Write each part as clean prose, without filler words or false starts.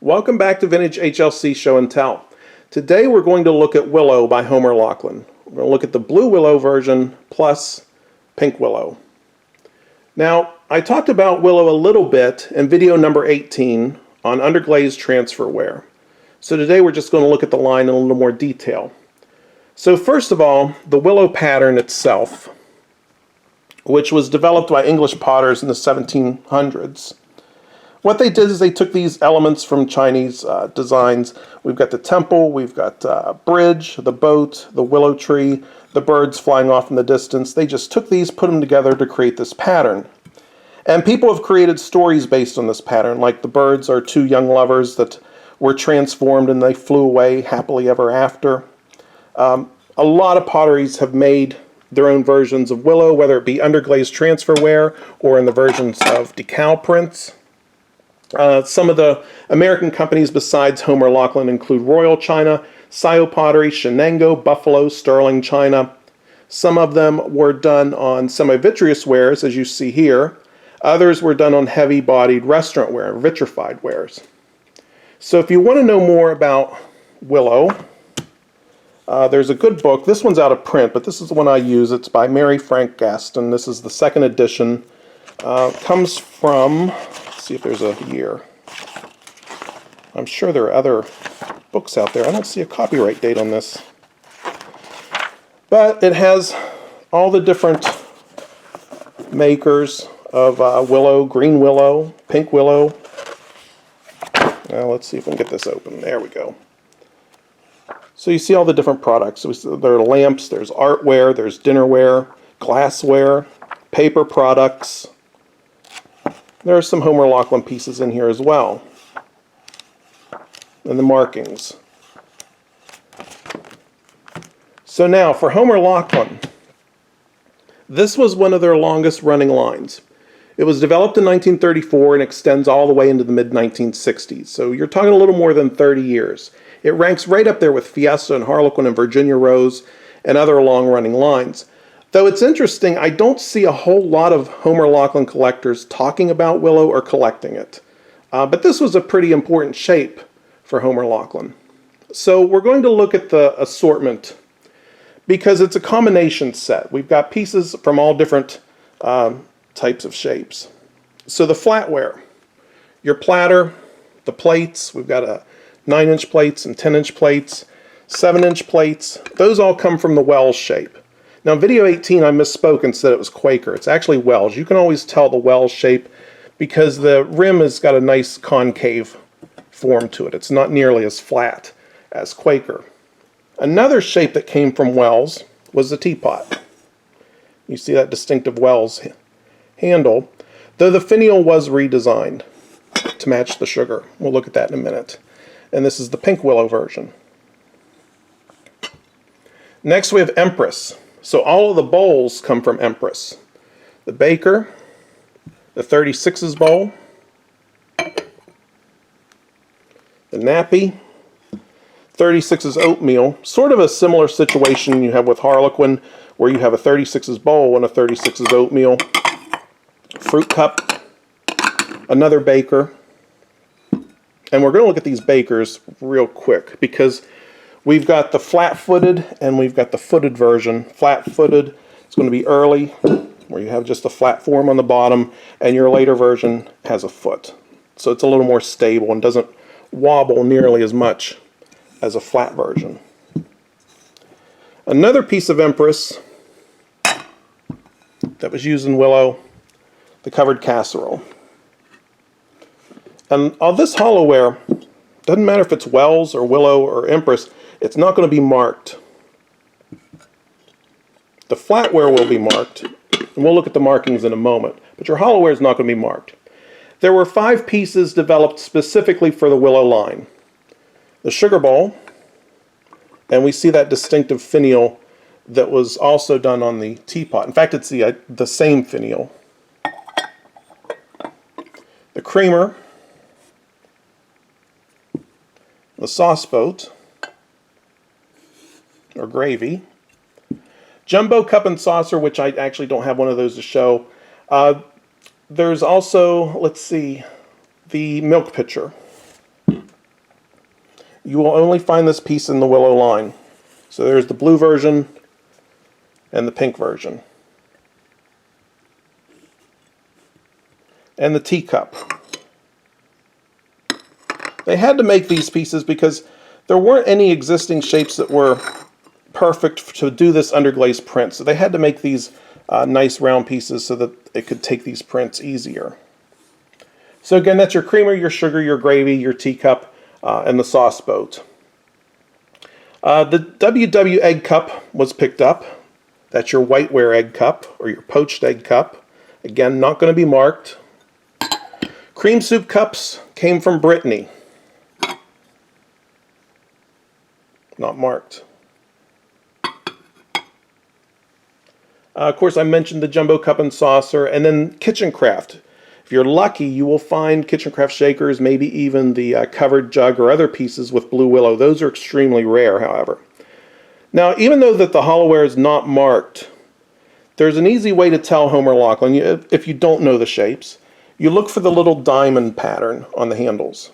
Welcome back to Vintage HLC Show and Tell. Today we're going to look at Willow by Homer Laughlin. We're going to look at the Blue Willow version plus Pink Willow. Now, I talked about Willow a little bit in video number 18 on underglazed transferware. So today we're just going to look at the line in a little more detail. So first of all, the Willow pattern itself, which was developed by English potters in the 1700s. What they did is they took these elements from Chinese designs. We've got the temple, we've got a bridge, the boat, the willow tree, the birds flying off in the distance. They just took these, put them together to create this pattern. And people have created stories based on this pattern, like the birds are two young lovers that were transformed and they flew away happily ever after. A lot of potteries have made their own versions of Willow, whether it be underglazed transferware or in the versions of decal prints. Some of the American companies besides Homer Laughlin include Royal China, Sio Pottery, Shenango, Buffalo, Sterling China. Some of them were done on semi-vitreous wares, as you see here. Others were done on heavy-bodied restaurant ware, vitrified wares. So if you want to know more about Willow, there's a good book. This one's out of print, but this is the one I use. It's by Mary Frank Gaston. This is the second edition. Comes from... see if there's a year. I'm sure there are other books out there. I don't see a copyright date on this. But it has all the different makers of Willow, Green Willow, Pink Willow. Now let's see if we can get this open. There we go. So you see all the different products. So there are lamps, there's artware, there's dinnerware, glassware, paper products. There are some Homer Laughlin pieces in here as well. And the markings. So now, for Homer Laughlin, this was one of their longest running lines. It was developed in 1934 and extends all the way into the mid-1960s. So you're talking a little more than 30 years. It ranks right up there with Fiesta and Harlequin and Virginia Rose and other long-running lines. Though it's interesting, I don't see a whole lot of Homer Laughlin collectors talking about Willow or collecting it. But this was a pretty important shape for Homer Laughlin. So we're going to look at the assortment because it's a combination set. We've got pieces from all different types of shapes. So the flatware, your platter, the plates, we've got 9-inch plates and 10-inch plates, 7-inch plates, those all come from the Wells shape. Now in video 18 I misspoke and said it was Quaker. It's actually Wells. You can always tell the Wells shape because the rim has got a nice concave form to it. It's not nearly as flat as Quaker. Another shape that came from Wells was the teapot. You see that distinctive Wells handle, though the finial was redesigned to match the sugar. We'll look at that in a minute. And this is the Pink Willow version. Next we have Empress. So all of the bowls come from Empress. The Baker, the 36's bowl, the Nappy, 36's oatmeal, sort of a similar situation you have with Harlequin, where you have a 36's bowl and a 36's oatmeal, fruit cup, another Baker. And we're going to look at these Bakers real quick because we've got the flat-footed and we've got the footed version. Flat-footed, it's going to be early, where you have just a flat form on the bottom, and your later version has a foot. So it's a little more stable and doesn't wobble nearly as much as a flat version. Another piece of Empress that was used in Willow, the covered casserole. And all this hollowware, doesn't matter if it's Wells or Willow or Empress, it's not going to be marked. The flatware will be marked, and we'll look at the markings in a moment, but your hollowware is not going to be marked. There were 5 pieces developed specifically for the Willow line. The sugar bowl, and we see that distinctive finial that was also done on the teapot. In fact, it's the same finial. The creamer, the sauce boat, or gravy, jumbo cup and saucer, which I actually don't have one of those to show. There's also, let's see, the milk pitcher. You will only find this piece in the Willow line. So there's the blue version and the pink version. And the teacup. They had to make these pieces because there weren't any existing shapes that were perfect to do this underglaze print. So they had to make these nice round pieces so that it could take these prints easier. So again, that's your creamer, your sugar, your gravy, your teacup, and the sauce boat. The WW egg cup was picked up. That's your whiteware egg cup or your poached egg cup. Again, not going to be marked. Cream soup cups came from Brittany. Not marked. Of course, I mentioned the jumbo cup and saucer, and then kitchen craft. If you're lucky, you will find kitchen craft shakers, maybe even the covered jug or other pieces with blue willow. Those are extremely rare, however. Now, even though that the hollowware is not marked, there's an easy way to tell Homer Laughlin if you don't know the shapes. You look for the little diamond pattern on the handles.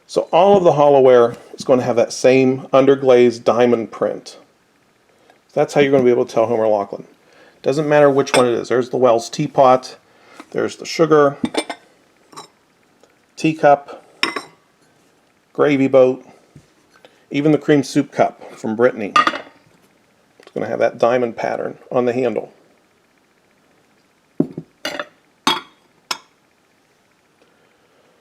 So all of the hollowware is going to have that same underglazed diamond print. That's how you're going to be able to tell Homer Laughlin. Doesn't matter which one it is. There's the Wells teapot, there's the sugar, teacup, gravy boat, even the cream soup cup from Brittany. It's going to have that diamond pattern on the handle.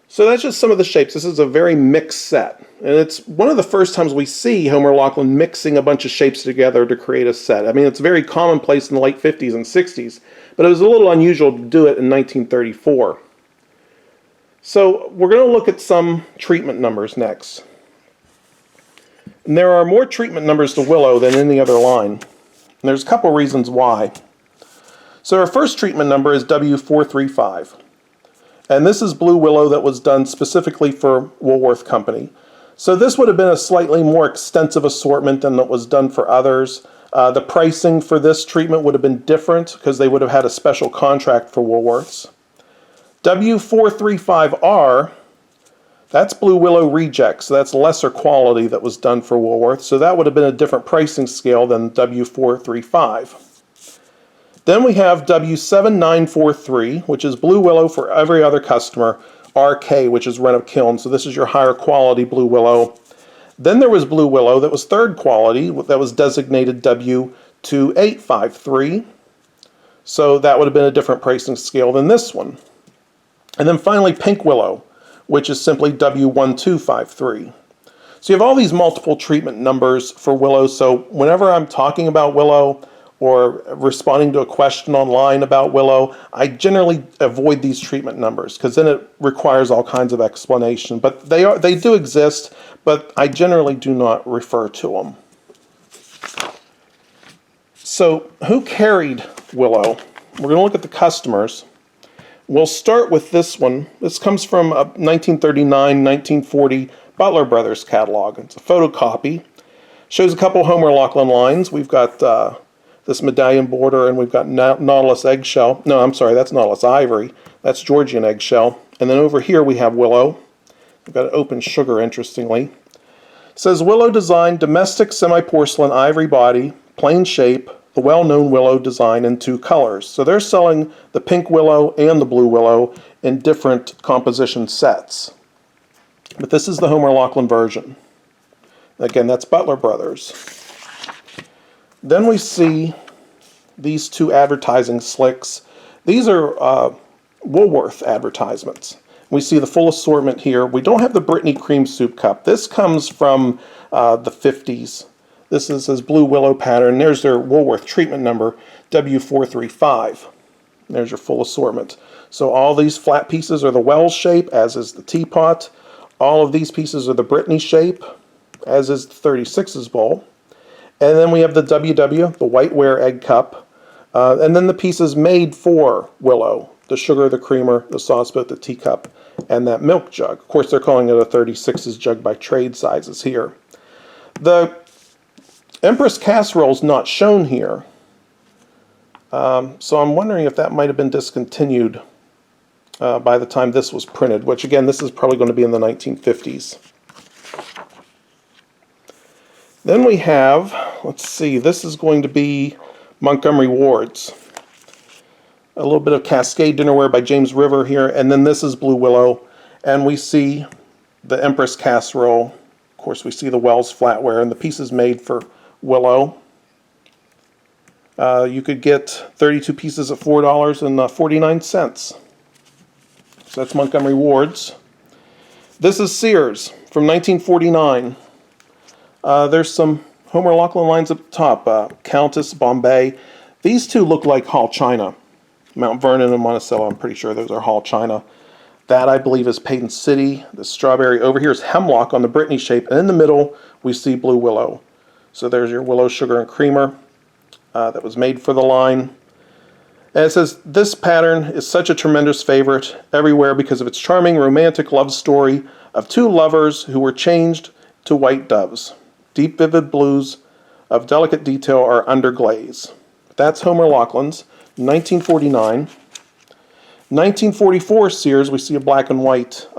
So that's just some of the shapes. This is a very mixed set. And it's one of the first times we see Homer Laughlin mixing a bunch of shapes together to create a set. I mean, it's very commonplace in the late 50s and 60s, but it was a little unusual to do it in 1934. So we're going to look at some treatment numbers next. And there are more treatment numbers to Willow than any other line. And there's a couple reasons why. So our first treatment number is W435. And this is blue willow that was done specifically for Woolworth Company. So this would have been a slightly more extensive assortment than that was done for others. The pricing for this treatment would have been different because they would have had a special contract for Woolworths. W435R, that's blue willow reject, so that's lesser quality that was done for Woolworths. So that would have been a different pricing scale than W435. Then we have W7943, which is blue willow for every other customer, RK, which is rent of kiln, so this is your higher quality blue willow. Then there was blue willow that was third quality, that was designated W2853, so that would have been a different pricing scale than this one. And then finally pink willow, which is simply W1253. So you have all these multiple treatment numbers for willow, so whenever I'm talking about willow, or responding to a question online about willow, I generally avoid these treatment numbers because then it requires all kinds of explanation. But they do exist, but I generally do not refer to them. So who carried willow? We're going to look at the customers. We'll start with this one. This comes from a 1939-1940 Butler Brothers catalog. It's a photocopy. Shows a couple Homer Laughlin lines. We've got this medallion border, and we've got Nautilus eggshell. No, I'm sorry, that's Nautilus ivory. That's Georgian eggshell. And then over here we have willow. We've got an open sugar, interestingly. It says willow design, domestic semi-porcelain ivory body, plain shape, the well-known willow design in 2 colors. So they're selling the pink willow and the blue willow in different composition sets. But this is the Homer Laughlin version. Again, that's Butler Brothers. Then we see these 2 advertising slicks. These are Woolworth advertisements. We see the full assortment here. We don't have the Brittany cream soup cup. This comes from the 50s. This is his blue willow pattern. There's their Woolworth treatment number, W435. There's your full assortment. So all these flat pieces are the Wells shape, as is the teapot. All of these pieces are the Brittany shape, as is the 36's bowl. And then we have the WW, the whiteware egg cup, and then the pieces made for willow, the sugar, the creamer, the sauce boat, the teacup, and that milk jug. Of course, they're calling it a 36's jug by trade sizes here. The Empress casserole is not shown here, so I'm wondering if that might have been discontinued by the time this was printed, which again, this is probably going to be in the 1950s. Then we have, let's see, this is going to be Montgomery Ward's. A little bit of Cascade Dinnerware by James River here, and then this is Blue Willow, and we see the Empress casserole. Of course, we see the Wells flatware, and the pieces made for Willow. You could get 32 pieces at $4.49. So that's Montgomery Ward's. This is Sears from 1949. There's some Homer Laughlin lines up the top. Countess, Bombay. These two look like Hall China. Mount Vernon and Monticello, I'm pretty sure those are Hall China. That, I believe, is Payton City. The strawberry over here is Hemlock on the Brittany shape. And in the middle, we see Blue Willow. So there's your Willow Sugar and Creamer that was made for the line. And it says, this pattern is such a tremendous favorite everywhere because of its charming romantic love story of two lovers who were changed to white doves. Deep, vivid blues of delicate detail are underglaze. That's Homer Laughlin's, 1949. 1944 Sears, we see a black and white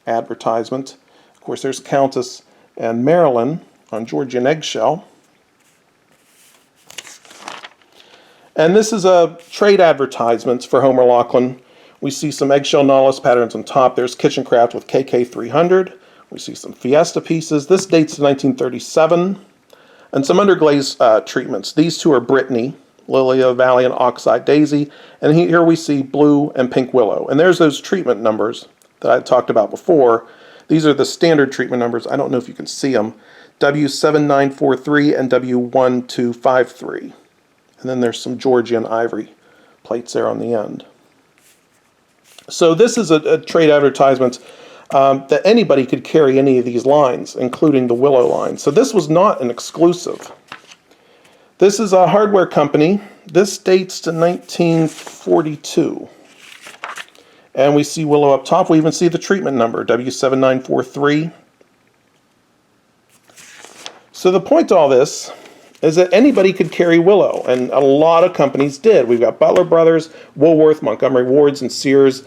advertisement. Of course, there's Countess and Marilyn on Georgian eggshell. And this is a trade advertisement for Homer Laughlin. We see some eggshell nautilus patterns on top. There's Kitchencraft with KK300. We see some Fiesta pieces. This dates to 1937. And some underglaze treatments. These two are Brittany, Lilia Valley, and Oxide Daisy. And here we see Blue and Pink Willow. And there's those treatment numbers that I talked about before. These are the standard treatment numbers. I don't know if you can see them. W7943 and W1253. And then there's some Georgian ivory plates there on the end. So this is a trade advertisement that anybody could carry any of these lines, including the Willow line. So this was not an exclusive. This is a hardware company. This dates to 1942. And we see Willow up top. We even see the treatment number, W7943. So the point to all this is that anybody could carry Willow, and a lot of companies did. We've got Butler Brothers, Woolworth, Montgomery Ward's, and Sears.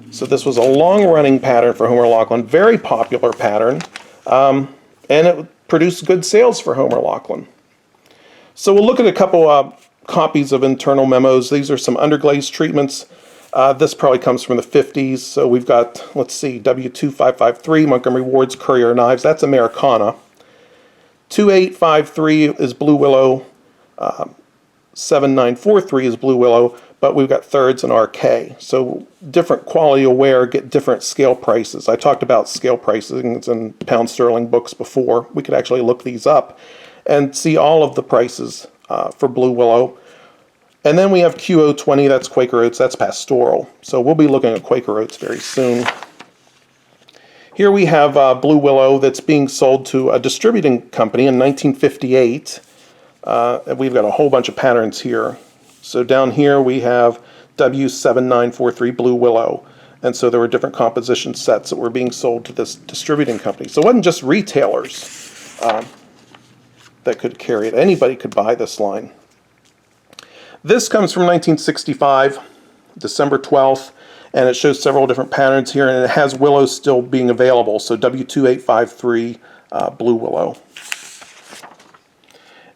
So this was a long-running pattern for Homer Laughlin, very popular pattern, and it produced good sales for Homer Laughlin. So we'll look at a couple copies of internal memos. These are some underglaze treatments. This probably comes from the 50s. So we've got, let's see, W2553, Montgomery Ward's Courier Knives. That's Americana. 2853 is Blue Willow. 7943 is Blue Willow. But we've got thirds and RK. So different quality of wear get different scale prices. I talked about scale pricing in pound sterling books before. We could actually look these up and see all of the prices for Blue Willow. And then we have QO20, that's Quaker Oats, that's Pastoral. So we'll be looking at Quaker Oats very soon. Here we have Blue Willow that's being sold to a distributing company in 1958. And we've got a whole bunch of patterns here. So down here we have W7943 Blue Willow. And so there were different composition sets that were being sold to this distributing company. So it wasn't just retailers that could carry it. Anybody could buy this line. This comes from 1965, December 12th, and it shows several different patterns here, and it has Willow still being available, so W2853 Blue Willow.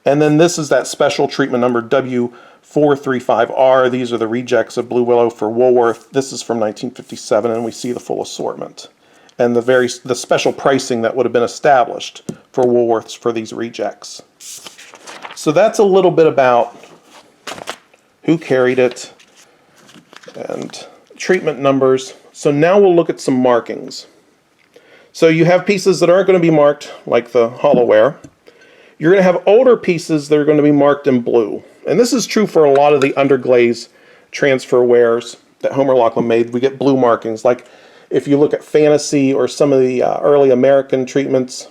And then this is that special treatment number, W435R. These are the rejects of Blue Willow for Woolworth. This is from 1957, and we see the full assortment. And the special pricing that would have been established for Woolworths for these rejects. So that's a little bit about who carried it and treatment numbers. So now we'll look at some markings. So you have pieces that aren't going to be marked like the hollowware. You're going to have older pieces that are going to be marked in blue. And this is true for a lot of the underglaze transfer wares that Homer Laughlin made. We get blue markings. Like if you look at Fantasy or some of the early American treatments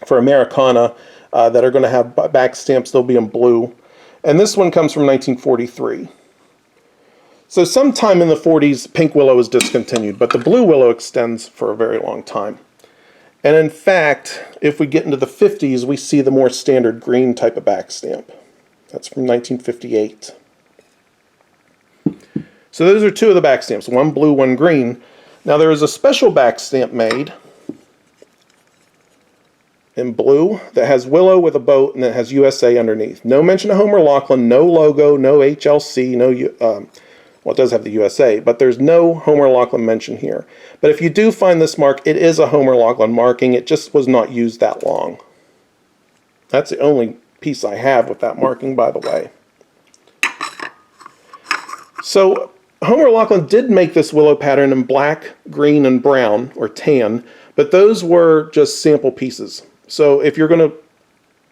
for Americana that are going to have back stamps, they'll be in blue. And this one comes from 1943. So sometime in the 40s, Pink Willow was discontinued, but the Blue Willow extends for a very long time. And in fact, if we get into the 50s, we see the more standard green type of back stamp. That's from 1958. So those are two of the back stamps, one blue, one green. Now there is a special back stamp made in blue that has Willow with a boat and it has USA underneath. No mention of Homer Laughlin, no logo, no HLC, no, well, it does have the USA, but there's no Homer Laughlin mention here. But if you do find this mark, it is a Homer Laughlin marking. It just was not used that long. That's the only piece I have with that marking, by the way. So Homer Laughlin did make this willow pattern in black, green, and brown, or tan, but those were just sample pieces. So if you're going to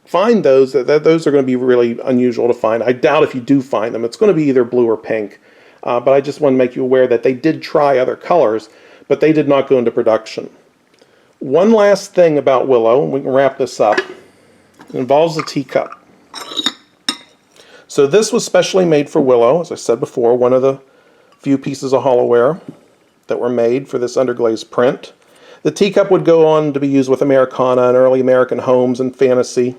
find those, those are going to be really unusual to find. I doubt if you do find them, it's going to be either blue or pink. But I just want to make you aware that they did try other colors, but they did not go into production. One last thing about Willow, and we can wrap this up. It involves the teacup. So this was specially made for Willow, as I said before, one of the few pieces of hollowware that were made for this underglaze print. The teacup would go on to be used with Americana and early American homes and fantasy.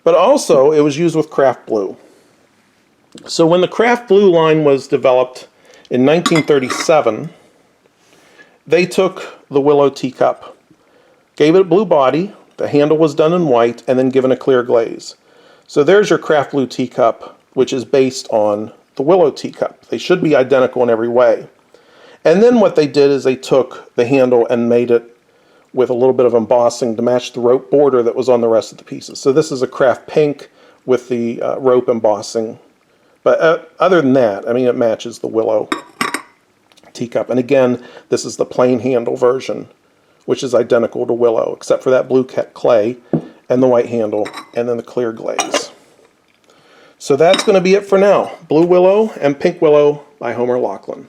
But also, it was used with craft blue. So when the craft blue line was developed in 1937, they took the Willow teacup, gave it a blue body, the handle was done in white, and then given a clear glaze. So there's your craft blue teacup, which is based on the Willow teacup. They should be identical in every way. And then what they did is they took the handle and made it with a little bit of embossing to match the rope border that was on the rest of the pieces. So this is a craft pink with the rope embossing. But other than that, I mean, it matches the Willow teacup. And again, this is the plain handle version, which is identical to Willow, except for that blue clay and the white handle, and then the clear glaze. So that's going to be it for now. Blue Willow and Pink Willow by Homer Laughlin.